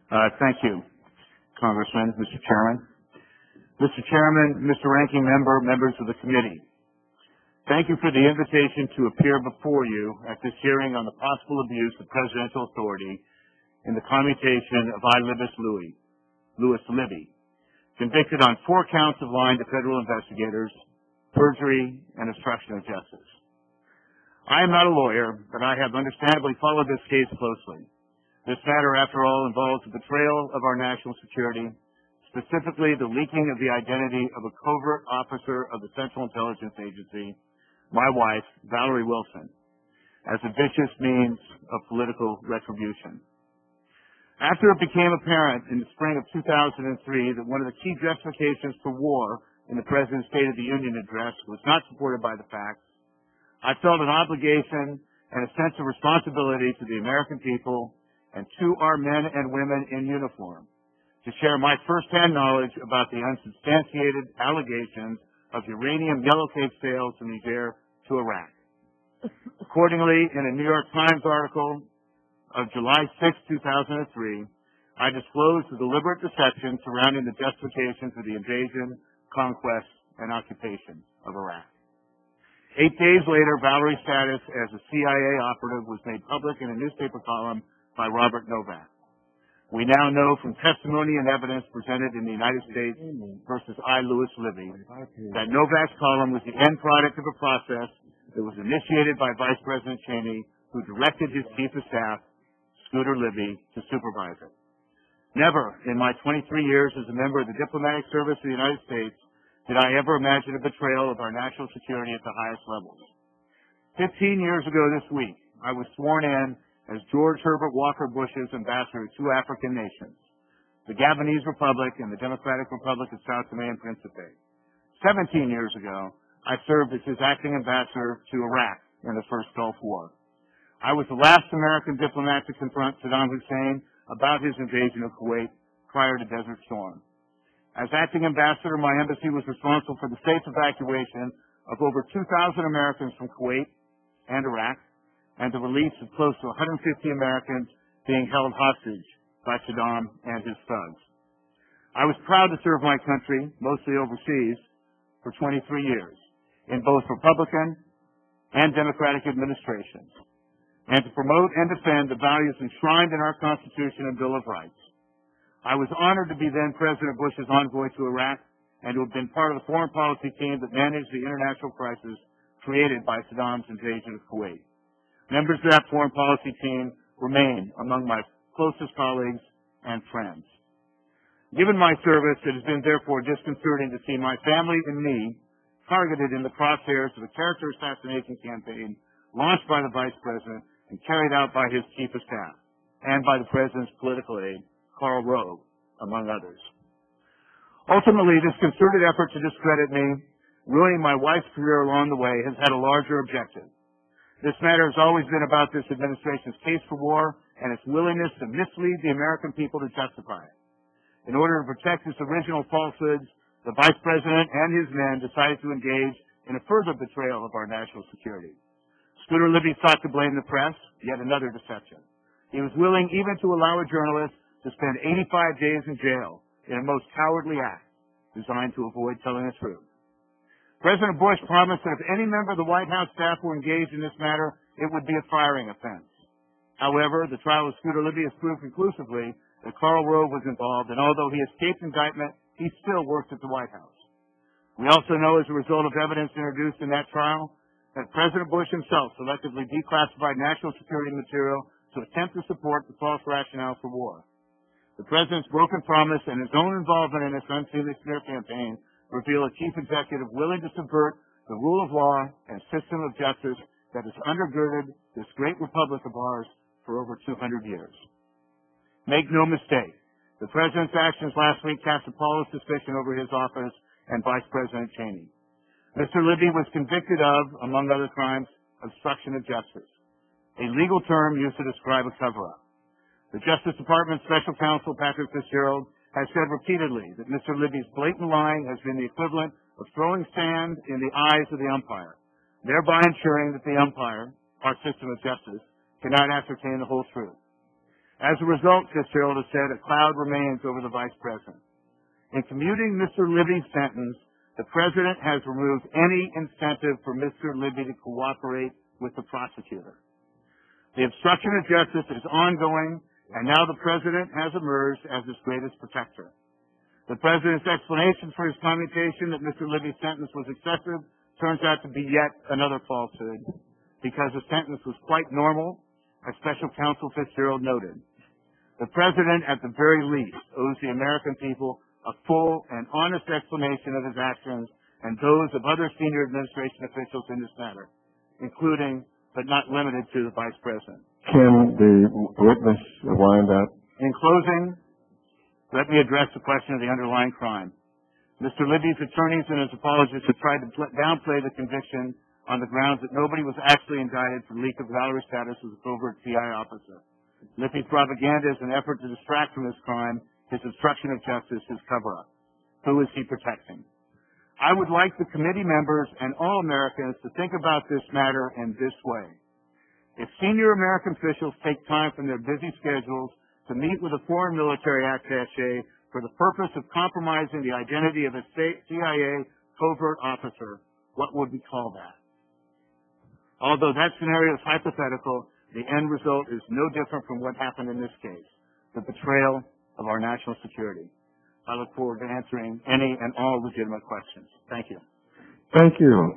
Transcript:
Thank you, Congressman, Mr. Chairman. Mr. Chairman, Mr. Ranking Member, members of the committee, thank you for the invitation to appear before you at this hearing on the possible abuse of presidential authority in the commutation of Louis Libby, convicted on 4 counts of lying to federal investigators, perjury, and obstruction of justice. I am not a lawyer, but I have understandably followed this case closely. This matter, after all, involves the betrayal of our national security, specifically the leaking of the identity of a covert officer of the Central Intelligence Agency, my wife, Valerie Wilson, as a vicious means of political retribution. After it became apparent in the spring of 2003 that one of the key justifications for war in the President's State of the Union address was not supported by the facts, I felt an obligation and a sense of responsibility to the American people and to our men and women in uniform to share my firsthand knowledge about the unsubstantiated allegations of uranium yellowcake sales from Niger to Iraq. Accordingly, in a New York Times article of July 6, 2003, I disclosed the deliberate deception surrounding the justification for the invasion, conquest, and occupation of Iraq. 8 days later, Valerie's status as a CIA operative was made public in a newspaper column by Robert Novak. We now know from testimony and evidence presented in the United States versus Louis Libby that Novak's column was the end product of a process that was initiated by Vice President Cheney, who directed his chief of staff, Scooter Libby, to supervise it. Never in my 23 years as a member of the diplomatic service of the United States did I ever imagine a betrayal of our national security at the highest levels. 15 years ago this week, I was sworn in as George Herbert Walker Bush's ambassador to 2 African nations, the Gabonese Republic and the Democratic Republic of Sao Tome and Principe. 17 years ago, I served as his acting ambassador to Iraq in the first Gulf War. I was the last American diplomat to confront Saddam Hussein about his invasion of Kuwait prior to Desert Storm. As acting ambassador, my embassy was responsible for the safe evacuation of over 2,000 Americans from Kuwait and Iraq, and the release of close to 150 Americans being held hostage by Saddam and his thugs. I was proud to serve my country, mostly overseas, for 23 years, in both Republican and Democratic administrations, and to promote and defend the values enshrined in our Constitution and Bill of Rights. I was honored to be then President Bush's envoy to Iraq and to have been part of the foreign policy team that managed the international crisis created by Saddam's invasion of Kuwait. Members of that foreign policy team remain among my closest colleagues and friends. Given my service, it has been therefore disconcerting to see my family and me targeted in the crosshairs of a character assassination campaign launched by the Vice President and carried out by his Chief of Staff and by the President's political aide, Karl Rove, among others. Ultimately, this concerted effort to discredit me, ruining my wife's career along the way, has had a larger objective. This matter has always been about this administration's case for war and its willingness to mislead the American people to justify it. In order to protect its original falsehoods, the Vice President and his men decided to engage in a further betrayal of our national security. Scooter Libby sought to blame the press, yet another deception. He was willing even to allow a journalist to spend 85 days in jail in a most cowardly act designed to avoid telling the truth. President Bush promised that if any member of the White House staff were engaged in this matter, it would be a firing offense. However, the trial of Scooter Libby has proved conclusively that Karl Rove was involved, and although he escaped indictment, he still worked at the White House. We also know, as a result of evidence introduced in that trial, that President Bush himself selectively declassified national security material to attempt to support the false rationale for war. The President's broken promise and his own involvement in this unseemly smear campaign reveal a chief executive willing to subvert the rule of law and system of justice that has undergirded this great republic of ours for over 200 years. Make no mistake, the President's actions last week cast a pall of suspicion over his office and Vice President Cheney. Mr. Libby was convicted of, among other crimes, obstruction of justice, a legal term used to describe a cover-up. The Justice Department Special Counsel Patrick Fitzgerald has said repeatedly that Mr. Libby's blatant lying has been the equivalent of throwing sand in the eyes of the umpire, thereby ensuring that the umpire, our system of justice, cannot ascertain the whole truth. As a result, Fitzgerald has said, a cloud remains over the Vice President. In commuting Mr. Libby's sentence, the President has removed any incentive for Mr. Libby to cooperate with the prosecutor. The obstruction of justice is ongoing, and now the President has emerged as his greatest protector. The President's explanation for his commutation that Mr. Libby's sentence was excessive turns out to be yet another falsehood, because the sentence was quite normal, as Special Counsel Fitzgerald noted. The President, at the very least, owes the American people a full and honest explanation of his actions and those of other senior administration officials in this matter, including, but not limited to, the Vice President. Can the witness wind up? In closing, let me address the question of the underlying crime. Mr. Libby's attorneys and his apologists have tried to downplay the conviction on the grounds that nobody was actually indicted for leak of salary status as a covert CI officer. Libby's propaganda is an effort to distract from this crime, his obstruction of justice, his cover-up. Who is he protecting? I would like the committee members and all Americans to think about this matter in this way. If senior American officials take time from their busy schedules to meet with a foreign military attaché for the purpose of compromising the identity of a CIA covert officer, what would we call that? Although that scenario is hypothetical, the end result is no different from what happened in this case, the betrayal of our national security. I look forward to answering any and all legitimate questions. Thank you. Thank you.